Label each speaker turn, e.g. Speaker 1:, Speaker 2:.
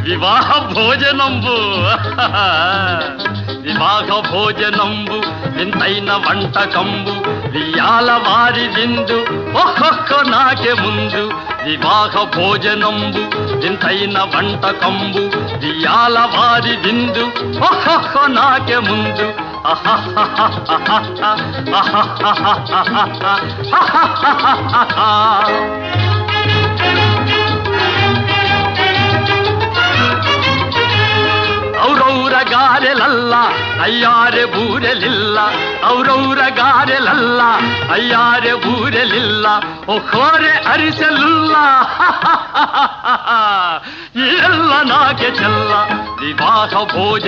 Speaker 1: వివాహ భోజనంబు వివాహ భోజనంబు వింతైన వంటకంబు వియాల వారి విందు ఒక్కొక్క నాకే ముందు వివాహ భోజనంబు వింతైన వంటకంబు వియాల వారి విందు ఒక్కొక్క నాకే ముందు ಔರೌರ ಗಾರೆಲಲ್ಲ ಅಯ್ಯಾರೆ ಬೂರೆಲಿಲ್ಲ ಔರೌರ ಗಾರೆಲಲ್ಲ ಅಯ್ಯಾರೆ ಬೂರೆಲಿಲ್ಲ ಒಖೋರೆ ಅರಿಸಲಿಲ್ಲ ಎಲ್ಲ ನಾಗೆ ಚೆಲ್ಲ ವಿವಾಹ ಭೋಜನ